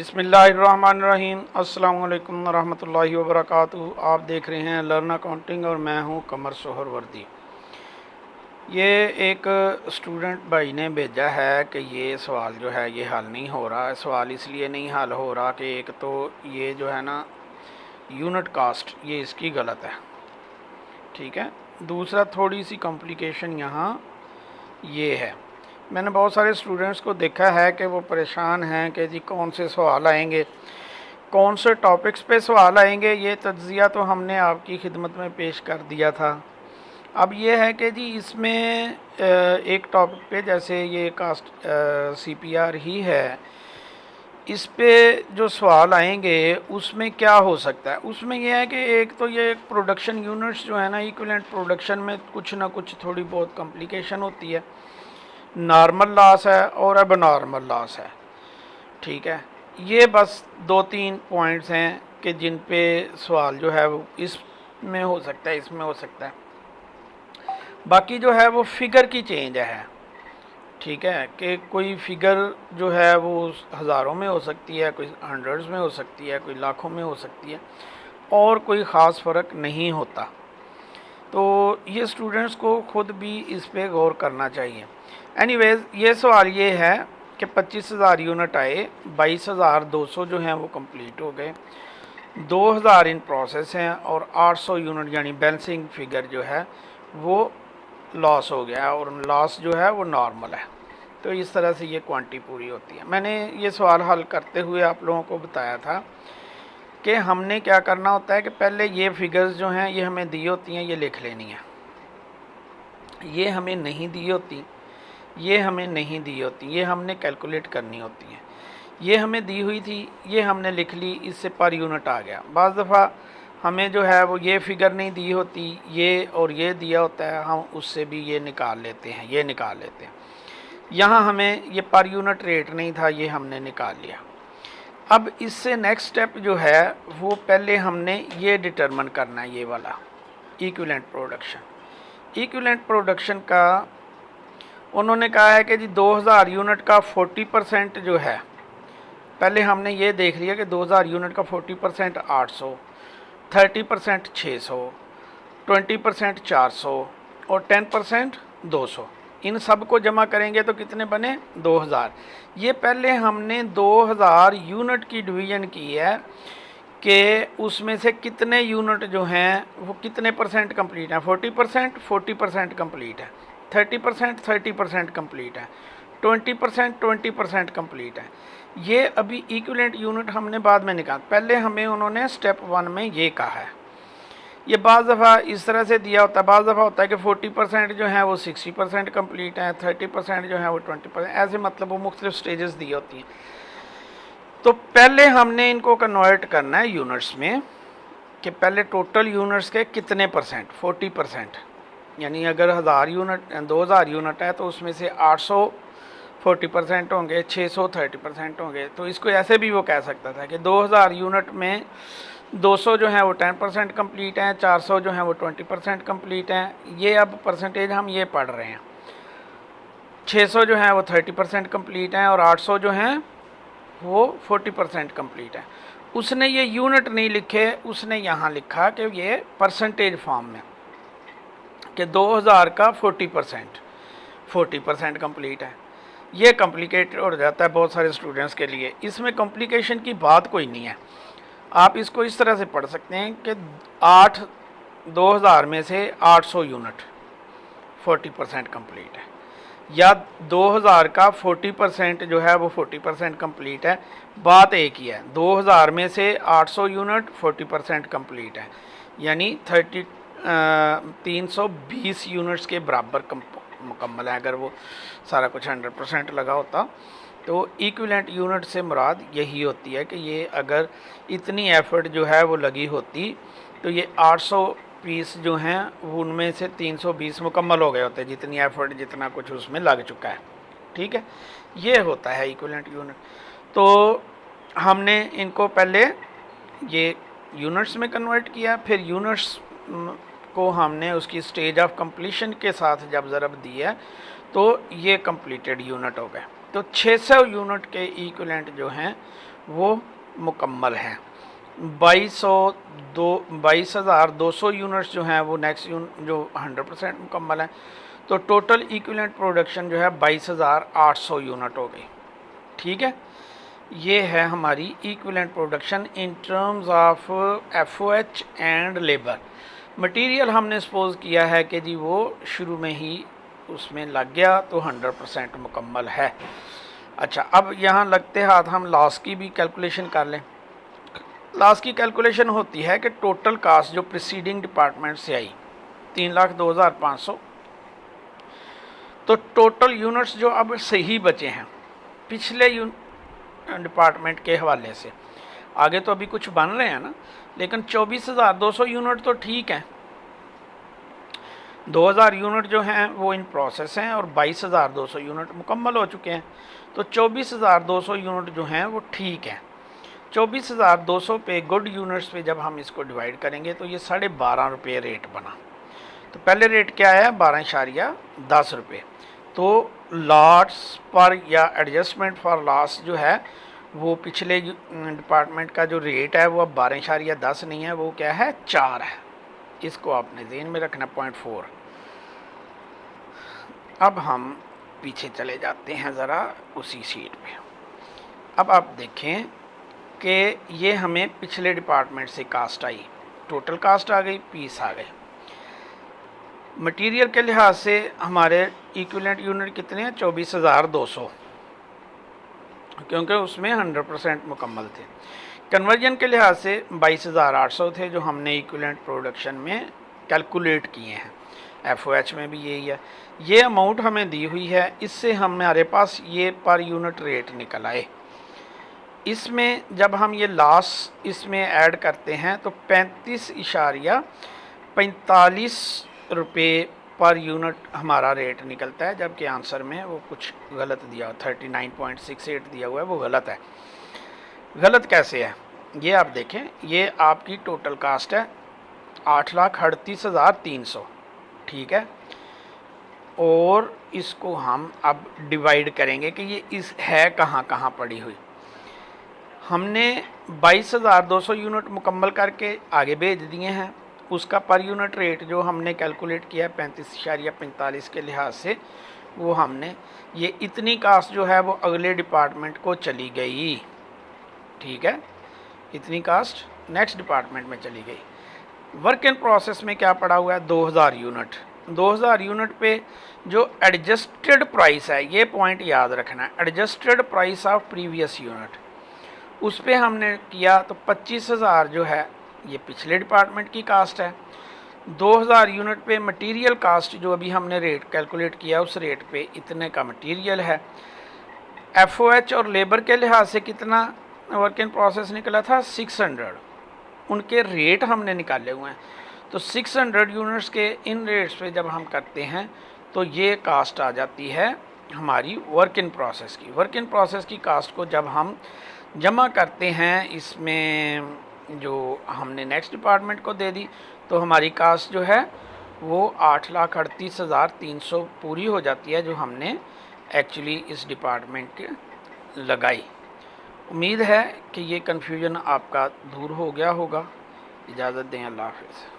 बिस्मिल्लाहिर्रहमानिर्रहीम। अस्सलाम वालेकुम रहमतुल्लाहि व बरकातुहू। आप देख रहे हैं लर्न अकाउंटिंग और मैं हूं कमर सोहरवर्दी। ये एक स्टूडेंट भाई ने भेजा है कि ये सवाल जो है ये हल नहीं हो रहा है। सवाल इसलिए नहीं हल हो रहा कि एक तो ये जो है ना यूनिट कास्ट ये इसकी गलत है, ठीक है। दूसरा थोड़ी सी कॉम्प्लिकेशन यहाँ ये है। मैंने बहुत सारे स्टूडेंट्स को देखा है कि वो परेशान हैं कि जी कौन से सवाल आएंगे, कौन से टॉपिक्स पे सवाल आएंगे। ये तज्ज़िया तो हमने आपकी खिदमत में पेश कर दिया था। अब ये है कि जी इसमें एक टॉपिक पे जैसे ये कास्ट CPR ही है, इस पे जो सवाल आएंगे उसमें क्या हो सकता है। उसमें यह है कि एक तो ये प्रोडक्शन यूनिट्स जो है ना, इक्विवेलेंट प्रोडक्शन में कुछ ना कुछ थोड़ी बहुत कॉम्प्लिकेशन होती है। नॉर्मल लॉस है और अब नॉर्मल लॉस है, ठीक है। ये बस दो तीन पॉइंट्स हैं कि जिन पे सवाल जो है वो इसमें हो सकता है, इसमें हो सकता है। बाकी जो है वो फिगर की चेंज है, ठीक है, कि कोई फिगर जो है वो हज़ारों में हो सकती है, कोई हंड्रेड्स में हो सकती है, कोई लाखों में हो सकती है और कोई ख़ास फ़र्क नहीं होता। तो ये स्टूडेंट्स को खुद भी इस पे गौर करना चाहिए। एनीवेज़ ये सवाल ये है कि 25,000 यूनिट आए, 22,200 जो हैं वो कंप्लीट हो गए, 2,000 इन प्रोसेस हैं और 800 यूनिट यानी बैलेंसिंग फिगर जो है वो लॉस हो गया और लॉस जो है वो नॉर्मल है। तो इस तरह से ये क्वांटिटी पूरी होती है। मैंने ये सवाल हल करते हुए आप लोगों को बताया था कि हमने क्या करना होता है कि पहले ये फिगर्स जो हैं ये हमें दी होती हैं, ये लिख लेनी है। ये हमें नहीं दी होती, ये हमें नहीं दी होती, ये हमने कैलकुलेट करनी होती है। ये हमें दी हुई थी, ये हमने लिख ली, इससे पर यूनिट आ गया। बाज़ दफ़ा हमें जो है वो ये फिगर नहीं दी होती, ये और ये दिया होता है, हम उससे भी ये निकाल लेते हैं, ये निकाल लेते हैं। यहाँ हमें ये पर यूनिट रेट नहीं था, ये हमने निकाल लिया। अब इससे नेक्स्ट स्टेप जो है वो पहले हमने ये डिटरमिन करना है, ये वाला इक्विवेलेंट प्रोडक्शन। इक्विवेलेंट प्रोडक्शन का उन्होंने कहा है कि जी 2,000 यूनिट का 40% जो है, पहले हमने ये देख लिया कि 2,000 यूनिट का 40% 800, 30% 600, 20% 400 और 10% 200। इन सब को जमा करेंगे तो कितने बने 2,000। ये पहले हमने 2,000 यूनिट की डिवीज़न की है कि उसमें से कितने यूनिट जो हैं वो कितने परसेंट कंप्लीट हैं। 40% कंप्लीट है, 30% कंप्लीट है, 20% कंप्लीट है। ये अभी इक्विवेलेंट यूनिट हमने बाद में निकाल, पहले हमें उन्होंने स्टेप 1 में ये कहा है। ये बाज़ दफ़ा इस तरह से दिया होता है, बाज़ दफ़ा होता है कि 40% जो है वो 60% कंप्लीट है, 30% जो है वो 20%, ऐसे मतलब वो मुख्तलिफ स्टेजेस दी होती हैं। तो पहले हमने इनको कन्वर्ट करना है यूनिट्स में कि पहले टोटल यूनिट्स के कितने परसेंट, 40%, यानी अगर 1,000 यूनिट 2,000 यूनिट है तो उसमें से 800 40% होंगे, 600 30% होंगे। तो इसको ऐसे भी वो कह सकता था कि 2,000 यूनिट में 200 जो है वो 10% कंप्लीट हैं, 400 जो है वो 20% कंप्लीट हैं। ये अब परसेंटेज हम ये पढ़ रहे हैं। 600 जो है वो 30% कंप्लीट हैं और 800 जो हैं वो 40% कंप्लीट है। उसने ये यूनिट नहीं लिखे, उसने यहाँ लिखा कि ये परसेंटेज फॉर्म में कि 2,000 का 40% कंप्लीट है। ये कॉम्प्लिकेटेड हो जाता है बहुत सारे स्टूडेंट्स के लिए। इसमें कॉम्प्लिकेशन की बात कोई नहीं है। आप इसको इस तरह से पढ़ सकते हैं कि 2,000 में से 800 यूनिट 40% कंप्लीट है, या 2,000 का 40% जो है वो 40% कंप्लीट है। बात एक ही है, 2,000 में से 800 यूनिट 40% कंप्लीट है, यानी 320 यूनिट्स के बराबर मुकम्मल है। अगर वो सारा कुछ 100% लगा होता तो इक्विवेलेंट यूनिट से मुराद यही होती है कि ये अगर इतनी एफर्ट जो है वो लगी होती तो ये 800 पीस जो हैं उनमें से 320 मुकम्मल हो गए होते, जितनी एफर्ट जितना कुछ उसमें लग चुका है, ठीक है। ये होता है इक्विवेलेंट यूनिट। तो हमने इनको पहले ये यूनिट्स में कन्वर्ट किया, फिर यूनिट्स को हमने उसकी स्टेज ऑफ कंप्लीशन के साथ जब ज़रब दिया तो ये कंप्लीटेड यूनिट हो गए। तो 600 यूनिट के इक्विवेलेंट जो हैं وہ مکمل ہیں۔ 22,200 یونٹس جو ہیں وہ نیکسٹ جو 100% مکمل ہیں، تو ٹوٹل ایکویلنٹ پروڈکشن جو ہے 22,800 یونٹ ہو گئی۔ ٹھیک ہے، یہ ہے ہماری equivalent production in terms of F O H and labour. Material ہم نے سپوز کیا ہے کہ جی وہ شروع میں ہی اس میں لگ گیا تو 100% مکمل ہے۔ اچھا، اب یہاں لگتے ہاتھ ہم لاس کی بھی کیلکولیشن کر لیں۔ لاس کی کیلکولیشن ہوتی ہے کہ ٹوٹل کاسٹ جو پریسیڈنگ ڈپارٹمنٹ سے آئی 3,02,500، تو ٹوٹل یونٹس جو اب صحیح بچے ہیں پچھلے ڈپارٹمنٹ کے حوالے سے، آگے تو ابھی کچھ بن رہے ہیں نا، لیکن 24,200 یونٹ تو ٹھیک ہیں، 2,000 یونٹ جو ہیں وہ ان پروسیس ہیں اور 22,200 یونٹ مکمل ہو چکے ہیں، تو 24,200 یونٹ جو ہیں وہ ٹھیک ہیں۔ 24,200 پہ گڈ یونٹس پہ جب ہم اس کو ڈیوائڈ کریں گے تو یہ 12.5 روپے ریٹ بنا۔ تو پہلے ریٹ کیا ہے؟ 12.10 روپے۔ تو لاٹس پر یا ایڈجسٹمنٹ فار لاس جو ہے وہ پچھلے ڈپارٹمنٹ کا جو ریٹ ہے وہ اب 12.10 نہیں ہے، وہ کیا ہے؟ 4 ہے۔ اس کو آپ نے ذہن میں رکھنا 0.4۔ اب ہم پیچھے چلے جاتے ہیں ذرا اسی شیٹ پہ۔ اب آپ دیکھیں کہ یہ ہمیں پچھلے ڈپارٹمنٹ سے کاسٹ آئی، ٹوٹل کاسٹ آ گئی، پیس آ گئے۔ مٹیریل کے لحاظ سے ہمارے ایکویلنٹ یونٹ کتنے ہیں؟ 24,200، کیونکہ اس میں 100% مکمل تھے۔ کنورژن کے لحاظ سے 22,800 تھے جو ہم نے ایکویلنٹ پروڈکشن میں کیلکولیٹ کیے ہیں، ایف او ایچ میں بھی یہی ہے۔ یہ اماؤنٹ ہمیں دی ہوئی ہے، اس سے ہمارے پاس یہ پر یونٹ ریٹ نکل آئے۔ اس میں جب ہم یہ لاس اس میں ایڈ کرتے ہیں تو 35.45 روپے پر یونٹ ہمارا ریٹ نکلتا ہے، جبکہ آنسر میں وہ کچھ غلط دیا ہوا 39.68 دیا ہوا ہے، وہ غلط ہے۔ غلط کیسے ہے یہ آپ دیکھیں، یہ آپ کی ٹوٹل کاسٹ ہے 8,38,300، ٹھیک ہے، اور اس کو ہم اب ڈیوائڈ کریں گے کہ یہ اس ہے کہاں کہاں پڑی ہوئی۔ ہم نے 22,200 یونٹ مکمل کر کے آگے بھیج دیے ہیں، اس کا پر یونٹ ریٹ جو ہم نے کیلکولیٹ کیا 35.45 کے لحاظ سے، وہ ہم نے یہ اتنی کاسٹ جو ہے وہ اگلے ڈپارٹمنٹ کو چلی گئی، ٹھیک ہے، اتنی کاسٹ نیکسٹ ڈپارٹمنٹ میں چلی گئی۔ ورک ان پروسیس میں کیا پڑا ہوا ہے؟ 2,000 یونٹ۔ 2,000 یونٹ پہ جو ایڈجسٹڈ پرائس ہے، یہ پوائنٹ یاد رکھنا ہے، adjusted price of previous unit, اس پہ ہم نے کیا تو 25,000 جو ہے یہ پچھلے ڈپارٹمنٹ کی کاسٹ ہے۔ 2,000 یونٹ پہ مٹیریل کاسٹ جو ابھی ہم نے ریٹ کیلکولیٹ کیا اس ریٹ پہ اتنے کا مٹیریل ہے۔ ایف او ایچ اور لیبر کے لحاظ سے کتنا ورک ان پروسیس نکلا تھا؟ 600، ان کے ریٹ ہم نے نکالے ہوئے ہیں، تو 600 یونٹس کے ان ریٹس پہ جب ہم کرتے ہیں تو یہ کاسٹ آ جاتی ہے ہماری ورک ان پروسیس کی۔ ورک ان پروسیس کی کاسٹ کو جب ہم جمع کرتے ہیں اس میں جو ہم نے نیکسٹ ڈپارٹمنٹ کو دے دی تو ہماری کاسٹ جو ہے وہ 8,38,300 پوری ہو جاتی ہے جو ہم نے ایکچولی اس ڈپارٹمنٹ کے لگائی۔ امید ہے کہ یہ کنفیوژن آپ کا دور ہو گیا ہوگا۔ اجازت دیں، اللہ حافظ۔